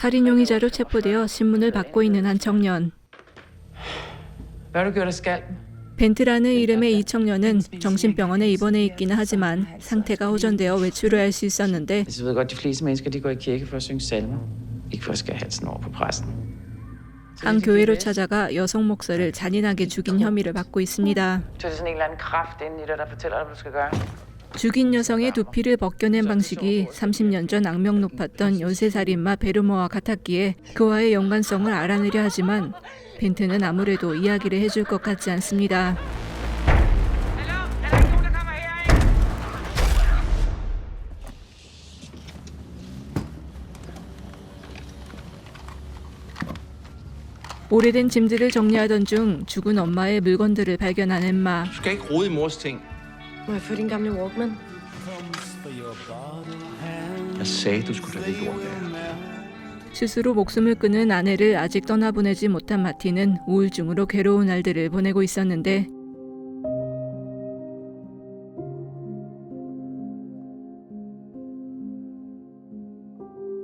살인 용의자로 체포되어 신문을 받고 있는 한 청년. 벤트라는 이름의 이 청년은 정신병원에 입원해 있기는 하지만 상태가 호전되어 외출을 할 수 있었는데 한 교회로 찾아가 여성 목사를 잔인하게 죽인 혐의를 받고 있습니다. 죽인 여성의 두피를 벗겨낸 방식이 30년 전 악명 높았던 연쇄살인마 베르머와 같았기에 그와의 연관성을 알아내려 하지만 벤트는 아무래도 이야기를 해줄 것 같지 않습니다. 오래된 짐들을 정리하던 중 죽은 엄마의 물건들을 발견한 엠마. Du skal ikke rode i mors ting. Må jeg få din gamle Walkman? Jeg sagde, du skulle da ikke gjort det. 스스로 목숨을 끊은 아내를 아직 떠나보내지 못한 마티는 우울증으로 괴로운 날들을 보내고 있었는데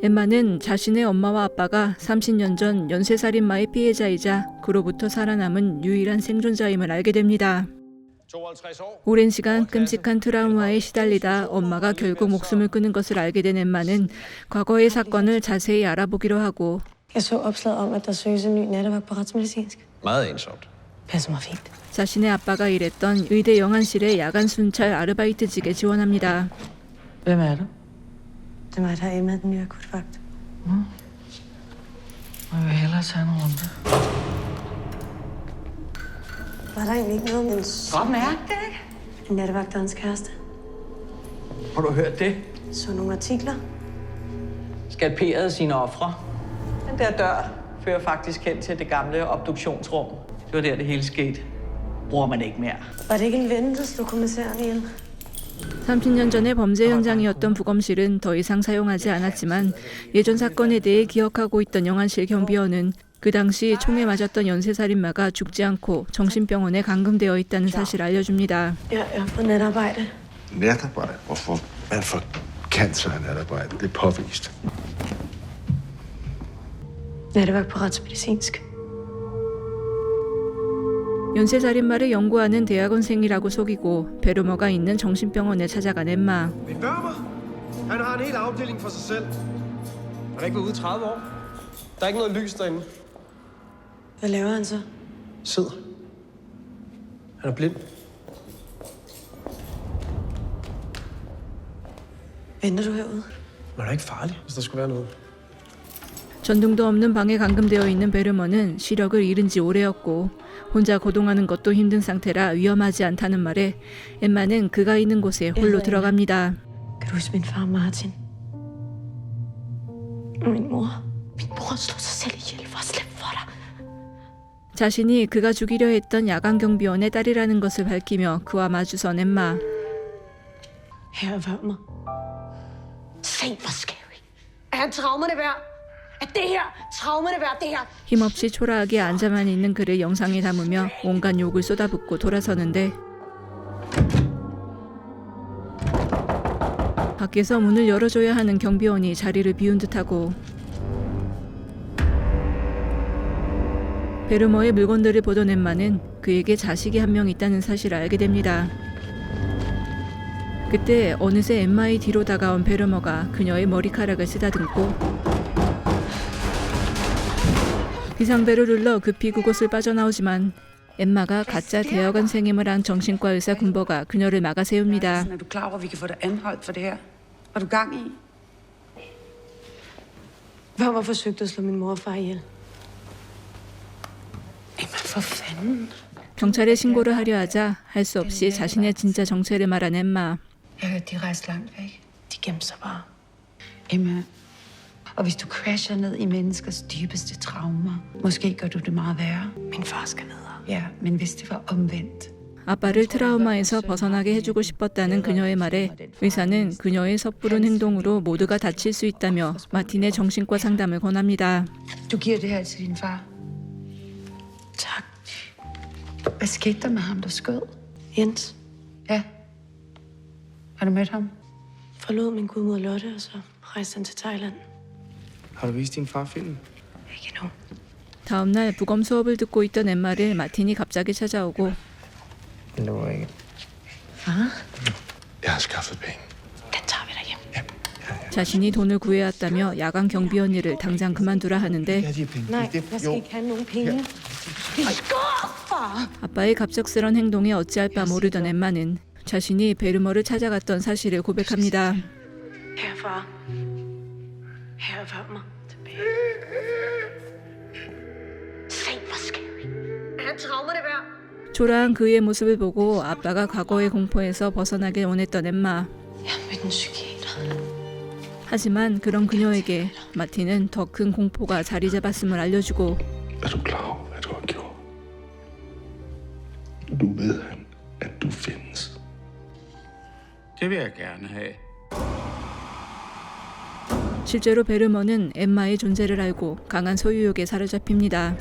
엠마는 자신의 엄마와 아빠가 30년 전 연쇄살인마의 피해자이자 그로부터 살아남은 유일한 생존자임을 알게 됩니다. 오랜 시간 끔찍한 트라우마에 시달리다 엄마가 결국 목숨을 끊은 것을 알게 된 엠마는 과거의 사건을 자세히 알아보기로 하고 Jeg så opslaget om, at der søges en ny nattevagt på retsmedicinsk. Meget ensomt. Passer mig fint. 자신의 아빠가 일했던 의대 영안실의 야간 순찰 아르바이트직에 지원합니다. Hvem er du? Det er mig, der har emnet den nye akutvagt. Jeg vil hellere tage en runde. Var der egentlig ikke noget om en Godt mærke det, ikke? en nattevagt og hans kæreste? Har du hørt det? Så nogle artikler. Skalperede sine ofre. Den der dør fører faktisk hen til det gamle obduktionsrum. Det var der, det hele skete. Bruger man ikke mere. Var det ikke en ven, der slog kommissæren ihjel? 30년 전의 범죄 현장이었던 부검실은 더 이상 사용하지 않았지만 예전 사건에 대해 기억하고 있던 영안실 경비원은 그 당시 총에 맞았던 연쇄살인마가 죽지 않고 정신병원에 감금되어 있다는 사실을 알려줍니다. Jeg er på natarbejde. Natarbejde? Hvorfor man får cancer af natarbejde? Det er påvist. Nattevagt på retsmedicinsk. 연쇄살인마를 연구하는 대학원생이라고 속이고 베르머가 있는 정신병원에 찾아간 엠마. Men Børmer, han har en hel afdeling for sig selv. Han har ikke været ude i 30 år. Der er ikke noget lys derinde. Hvad laver han så? Sidder. Han er blind. Venter du herude? Men han er ikke farlig, hvis der skulle være noget. 전등도 없는 방에 감금되어 있는 베르머는 시력을 잃은 지 오래였고 혼자 거동하는 것도 힘든 상태라 위험하지 않다는 말에 엠마는 그가 있는 곳에 홀로 들어갑니다. Kan du huske min far Martin? Og min mor? Min mor slog sig selv ihjel for at slippe for dig. 자신이 그가 죽이려 했던 야간 경비원의 딸이라는 것을 밝히며 그와 마주선 엠마. Her er Vørmer. Se, hvor scary. Er han traumerne værd? Er det her traumerne værd, det her? 힘없이 초라하게 앉아만 있는 그를 영상에 담으며 온갖 욕을 쏟아붓고 돌아서는데 밖에서 문을 열어줘야 하는 경비원이 자리를 비운 듯하고 베르머의 물건들을 보던 엠마는 그에게 자식이 한 명 있다는 사실을 알게 됩니다. 그때 어느새 엠마의 뒤로 다가온 베르머가 그녀의 머리카락을 쓰다듬고 비상벨을 눌러 급히 그곳을 빠져나오지만 엠마가 가짜 대학원생임을 한 정신과 의사 군버가 그녀를 막아 세웁니다. Er du klar over, at vi kan få dig anholdt for det her? Var du gang i? Vørmer forsøgte at slå min mor og far ihjel. Emma, for fanden. 경찰에 신고를 하려 하자 할 수 없이 자신의 진짜 정체를 말한 엠마. Jeg hørte, de rejste langt væk. De gemte sig bare. Emma, og hvis du crasher ned i menneskers dybeste traumer, måske gør du det meget værre. Min far skal videre. Ja, men hvis det var omvendt. 아빠를 트라우마에서 벗어나게 해주고 싶었다는 그녀의 말에 의사는 그녀의 섣부른 행동으로 모두가 다칠 수 있다며 마틴의 정신과 상담을 권합니다. Du giver det her til din far. Tak. Hvad skete der med ham, der skød? Jens Ja. Har du mødt ham? forlod min gudmor Lotte, og så rejste han til Thailand. Har du vist din far film? Ikke endnu. 다음 날 부검 수업을 듣고 있던 엠마를 마틴이 갑자기 찾아오고 Det lover ikke. Far, Jeg har skaffet penge. den tager vi derhjem. 자신이 돈을 구해왔다며 야간 경비원 일을 당장 그만두라 하는데 Nej, jeg skal ikke have nogen penge. Vi går, far! 아빠의 갑작스런 행동에 어찌할 바 모르던 엠마는 자신이 베르머를 찾아갔던 사실을 고백합니다. Her, far. Her, før mig. Tilbage. Se, hvor scary. Er traumerne værd? 초라한 그의 모습을 보고 아빠가 과거의 공포에서 벗어나길 원했던 엠마. Jeg har mødt en psykiater. 하지만 그런 그녀에게 마틴은 더 큰 공포가 자리 잡았음을 알려주고 Er du klar over, hvad du har gjort? Nu ved han, at du findes. Det vil jeg gerne have. 실제로 베르머는 엠마의 존재를 알고 강한 소유욕에 사로잡힙니다.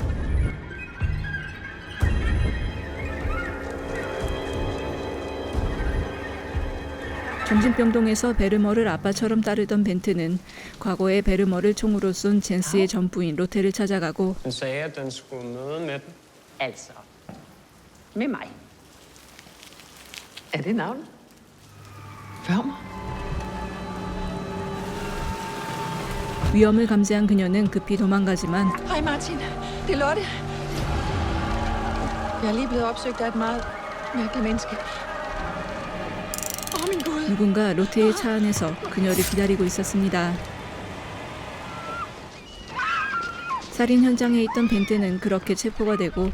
정신병동에서 베르머를 아빠처럼 따르던 벤트는 과거에 베르머를 총으로 쏜 젠스의 전부인 로테를 찾아가고 Den sagde, at den skulle møde med den. Altså, med mig. Er det navnet? Før mig? 위험을 감지한 그녀는 급히 도망가지만 Hej Martin, det er Lotte. Jeg er lige blevet opsøgt af et meget mærkeligt menneske. Åh, min Gud. 누군가 로테의 차 안에서 그녀를 기다리고 있었습니다. 살인 현장에 있던 벤트는 그렇게 체포가 되고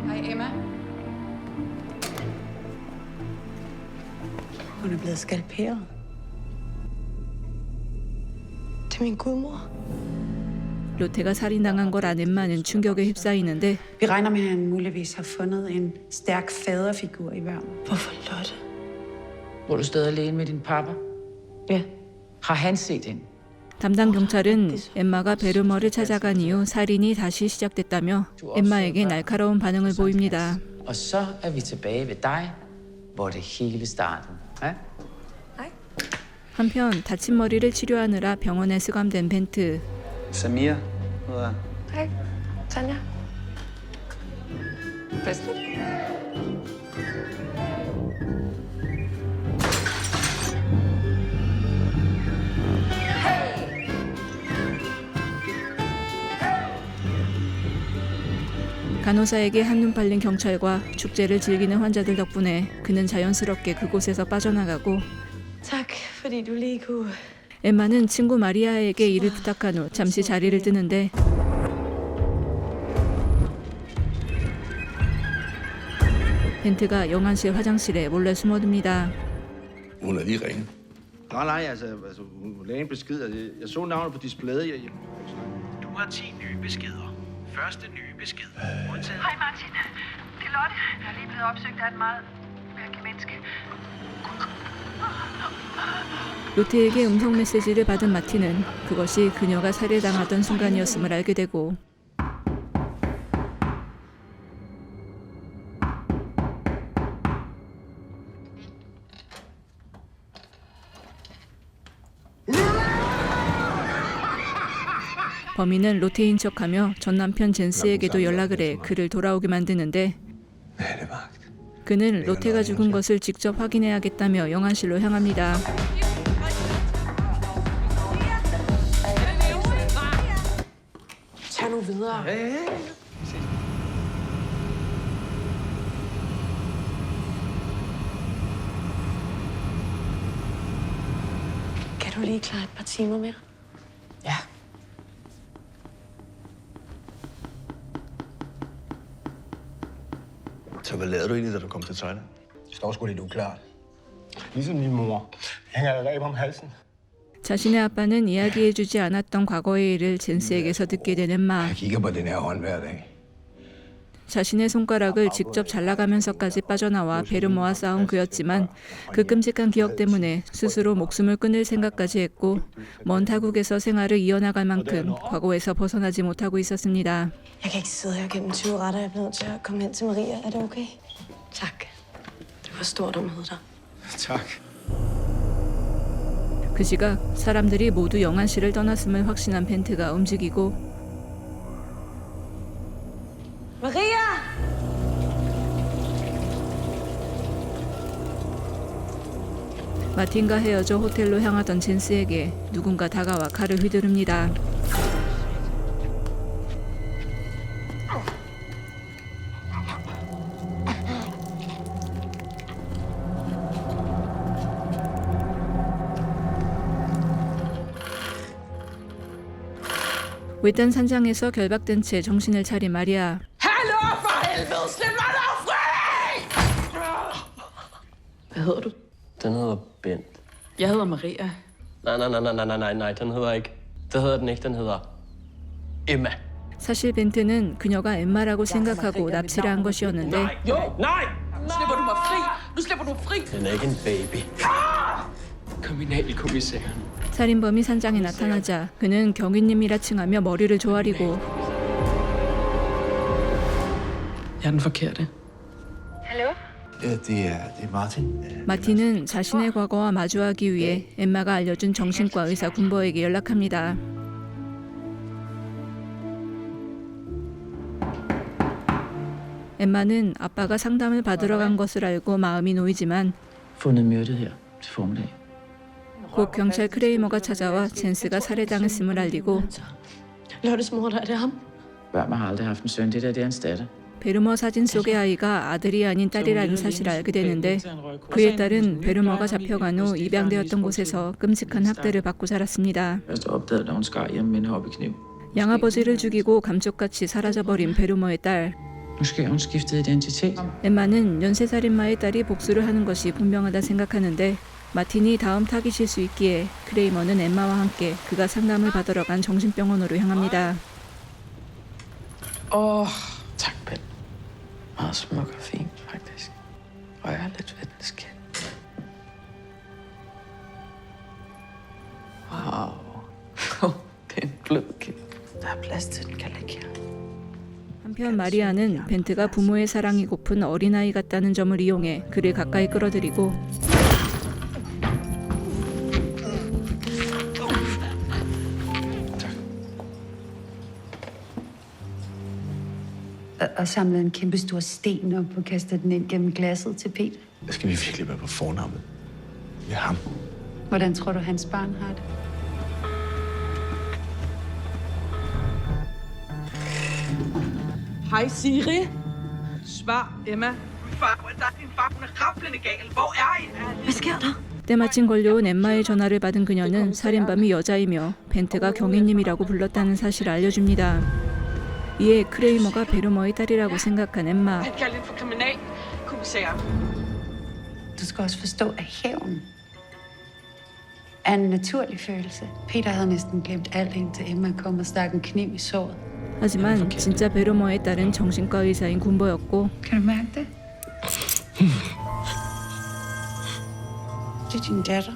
Hej Emma. Hun er blevet skalperet. Det er min gudmor. 로테가 살인당한 걸 안 엠마는 충격에 휩싸이는데 Vi regner med, at han muligvis har fundet en stærk faderfigur i værmen. Hvorfor Lotte? Bor du stadig alene med din pappa? Ja. Har han set hende? 담당 경찰은 엠마가 베르머를 찾아간 이후 살인이 다시 시작됐다며 엠마에게 날카로운 반응을 보입니다. Og så er vi tilbage ved dig, hvor det hele startede. Ja? 한편 다친 머리를 치료하느라 병원에 수감된 벤트. Samir hedder han. Hej, Tanja. 간호사에게 한눈 팔린 경찰과 축제를 즐기는 환자들 덕분에 그는 자연스럽게 그곳에서 빠져나가고 Tak, fordi du lige kunne... 엠마는 친구 마리아에게 일을 부탁한 후 잠시 자리를 뜨는데 벤트가 영안실 화장실에 몰래 숨어듭니다. Hun er lige ringet. Nej, altså hun lagde en besked. Jeg så navnet på displayet. Du har 10 nye beskeder. Første nye besked. Modtaget. Hej Martin. Det er Lotte. Jeg er lige blevet opsøgt af et meget mærkeligt menneske. 로테에게 음성 메시지를 받은 마틴은 그것이 그녀가 살해당하던 순간이었음을 알게 되고 범인은 로테인 척하며 전 남편 젠스에게도 연락을 해 그를 돌아오게 만드는데 그는 로테가 죽은 것을 직접 확인해야겠다며 영안실로 향합니다. Tag nu videre. Kan du lige klare et par timer mere? Ja. Så hvad lavede du egentlig, da du kom til Thailand? Det står sgu lidt uklart. Ligesom min mor. Hænger et ræb om halsen. 자신의 아빠는 이야기해주지 않았던 과거의 일을 젠스에게서 듣게 된 엠마. Jeg kigger på den her hånd hver dag. 자신의 손가락을 직접 잘라가면서까지 빠져나와 베르머와 싸운 그였지만 그 끔찍한 기억 때문에 스스로 목숨을 끊을 생각까지 했고 먼 타국에서 생활을 이어나갈 만큼 과거에서 벗어나지 못하고 있었습니다. Jeg kan ikke sidde her gennem 20 retter. Jeg bliver nødt til at komme hen til Maria. Er det okay? Tak. Det var stort at møde dig. Tak. 그 시각 사람들이 모두 영안실을 떠났음을 확신한 벤트가 움직이고 Maria! 마틴과 헤어져 호텔로 향하던 젠스에게 누군가 다가와 칼을 휘두릅니다. 외딴 산장에서 결박된 채 정신을 차린 마리아. Hallo for helvede! Slip mig dog fri! Hvad hedder du? Den hedder Bent. Jeg hedder Maria. Nej, den hedder ikke. Det hedder den ikke, den hedder Emma. 사실 벤트는 그녀가 엠마라고 생각하고 납치를 한 것이었는데 Jo, nej! Nu slipper du mig fri! Nu slipper du fri! Den er ikke en baby. Kriminalkommissæren. 살인범이 산장에 나타나자 그는 경위님이라 칭하며 머리를 조아리고 Jeg er den forkerte. Det er Martin. 마틴은 자신의 과거와 마주하기 위해 엠마가 알려준 정신과 의사 군보에게 연락합니다. 엠마는 아빠가 상담을 받으러 간 것을 알고 마음이 놓이지만 Fundet myrdet her til formiddag. 곧 경찰 크레이머가 찾아와 젠스가 살해당했음을 알리고 Lørdagsmorder, er det ham? Børn har aldrig haft en søn. Det der, det er hans datter. 베르머 사진 속의 아이가 아들이 아닌 딸이라는 사실을 알게 되는데 그의 딸은 베르머가 잡혀간 후 입양되었던 곳에서 끔찍한 학대를 받고 자랐습니다. Først opdagede, da hun skar hjemme med en hobbykniv. 양아버지를 죽이고 감쪽같이 사라져버린 베르머의 딸. Måske har hun skiftet identitet. 엠마는 연쇄살인마의 딸이 복수를 하는 것이 분명하다 생각하는데 마틴이 다음 타깃일 수 있기에 크레이머는 엠마와 함께 그가 상담을 받으러 간 정신병원으로 향합니다. Tak, Ben. Meget smuk og fin, faktisk. Og jeg er lidt ved den skin. Wow. Det er en blød kind. Der er plads til den kan ligge her. 한편 마리아는 벤트가 부모의 사랑이 고픈 어린아이 같다는 점을 이용해 그를 가까이 끌어들이고 Og samlet en kæmpe stor sten op og kastet den ind gennem glasset til Peter. Skal vi virkelig være på fornavnet? Med ham. Hvordan tror du, hans barn har det? Hej Siri. Svar Emma. Din far, hun er rablende gal. Hvor er I? Hvad sker der? 때마침 걸려온 엠마의 전화를 받은 그녀는 살인범이 여자이며 벤트가 경위님이라고 불렀다는 사실을 알려줍니다. 이에 크레이머가 베르머의 딸이라고 생각한 엠마. Han kalder ind for kriminalkommissæren. Du skal også forstå, at hævn er en naturlig følelse. Peter havde næsten glemt alt, indtil Emma kom og stak en kniv i såret. 하지만 진짜 베르머의 딸은 정신과 의사인 군보였고 Kan du mærke det? Det er din datter.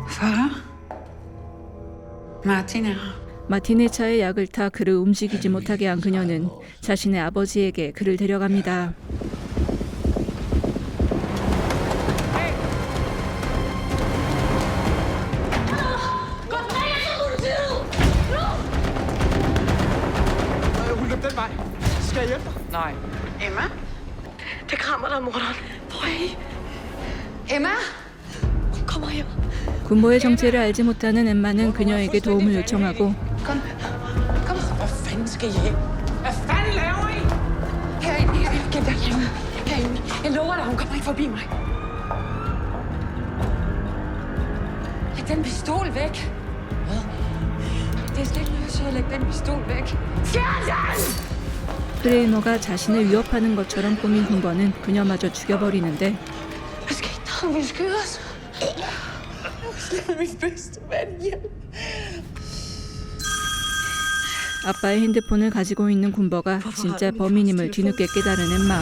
Far? Martin er her. 마틴의 차에 약을 타 그를 움직이지 못하게 한 그녀는 자신의 아버지에게 그를 데려갑니다. Hun løb den vej. Skal jeg hjælpe dig? Nej. Emma? Det krammer dig, morderen. Hvor er I? Emma? Hun kommer her. 군보의 정체를 알지 못하는 엠마는 그녀에게 도움을 요청하고 Kom. Kom. Hvad fanden skal I hen? Hvad fanden laver I? Herinde. Gem dig herinde. Herinde. Jeg lover dig, hun kommer ikke forbi mig. Læg den pistol væk. Hvad? Det skal ikke løse. Læg den pistol væk. Fjern den! 크레이머가 자신을 위협하는 것처럼 꾸민 군보는 그녀마저 죽여버리는데 Hvad skete der? Hun ville skyde os. Min bedste ven hjem. 아빠의 핸드폰을 가지고 있는 군보가 진짜 범인임을 뒤늦게 깨달은 엠마.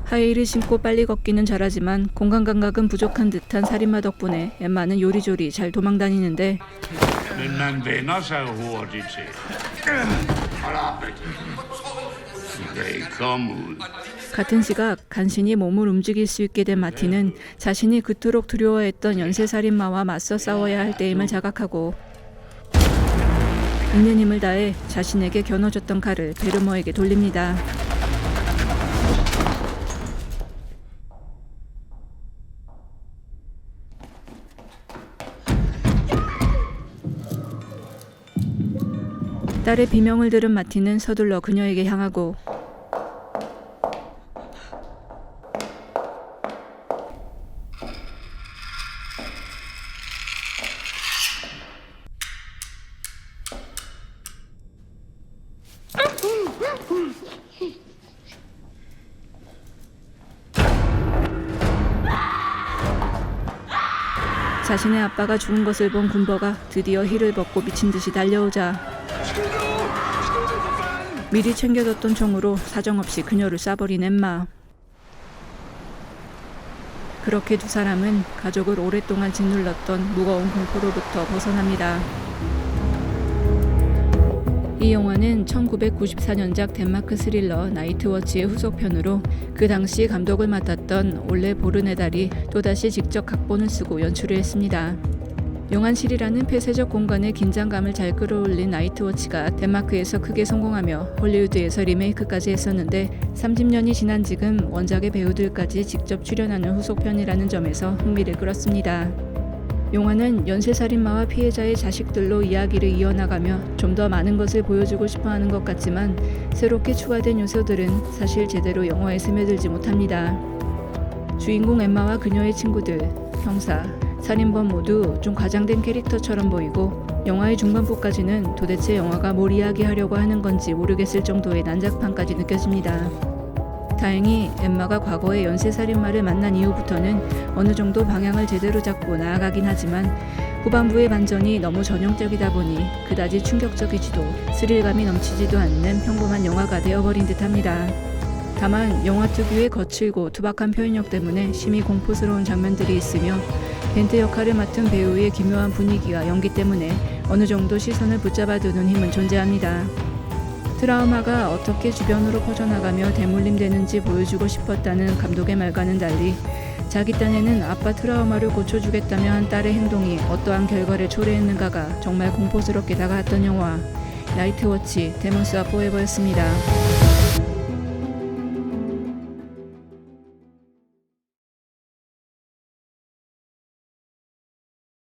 하이힐을 신고 빨리 걷기는 잘하지만 공간 감각은 부족한 듯한 살인마 덕분에 엠마는 요리조리 잘 도망다니는데 Men man vender sig jo hurtigt til. Hold op med det. Du kan ikke komme ud. 같은 시각 간신히 몸을 움직일 수 있게 된 마티는 자신이 그토록 두려워했던 연쇄살인마와 맞서 싸워야 할 때임을 자각하고 있는 힘을 다해 자신에게 겨눠줬던 칼을 베르머에게 돌립니다. 딸의 비명을 들은 마티는 서둘러 그녀에게 향하고 자신의 아빠가 죽은 것을 본 군버가 드디어 힐을 벗고 미친 듯이 달려오자 미리 챙겨뒀던 총으로 사정없이 그녀를 쏴버린 엠마. 그렇게 두 사람은 가족을 오랫동안 짓눌렀던 무거운 공포로부터 벗어납니다. 이 영화는 1994년작 덴마크 스릴러 나이트워치의 후속편으로 그 당시 감독을 맡았던 올레 보르네달이 또다시 직접 각본을 쓰고 연출을 했습니다. 용안실이라는 폐쇄적 공간의 긴장감을 잘 끌어올린 나이트워치가 덴마크에서 크게 성공하며 헐리우드에서 리메이크까지 했었는데 30년이 지난 지금 원작의 배우들까지 직접 출연하는 후속편이라는 점에서 흥미를 끌었습니다. 영화는 연쇄살인마와 피해자의 자식들로 이야기를 이어나가며 좀 더 많은 것을 보여주고 싶어하는 것 같지만 새롭게 추가된 요소들은 사실 제대로 영화에 스며들지 못합니다. 주인공 엠마와 그녀의 친구들, 형사, 살인범 모두 좀 과장된 캐릭터처럼 보이고 영화의 중반부까지는 도대체 영화가 뭘 이야기하려고 하는 건지 모르겠을 정도의 난작판까지 느껴집니다. 다행히 엠마가 과거의 연쇄살인마를 만난 이후부터는 어느 정도 방향을 제대로 잡고 나아가긴 하지만 후반부의 반전이 너무 전형적이다 보니 그다지 충격적이지도 스릴감이 넘치지도 않는 평범한 영화가 되어버린 듯합니다. 다만 영화 특유의 거칠고 투박한 표현력 때문에 심히 공포스러운 장면들이 있으며 벤트 역할을 맡은 배우의 기묘한 분위기와 연기 때문에 어느 정도 시선을 붙잡아두는 힘은 존재합니다. 트라우마가 어떻게 주변으로 퍼져나가며 대물림되는지 보여주고 싶었다는 감독의 말과는 달리 자기 딴에는 아빠 트라우마를 고쳐주겠다며 한 딸의 행동이 어떠한 결과를 초래했는가가 정말 공포스럽게 다가왔던 영화 나이트워치 데몬스와 포에버였습니다.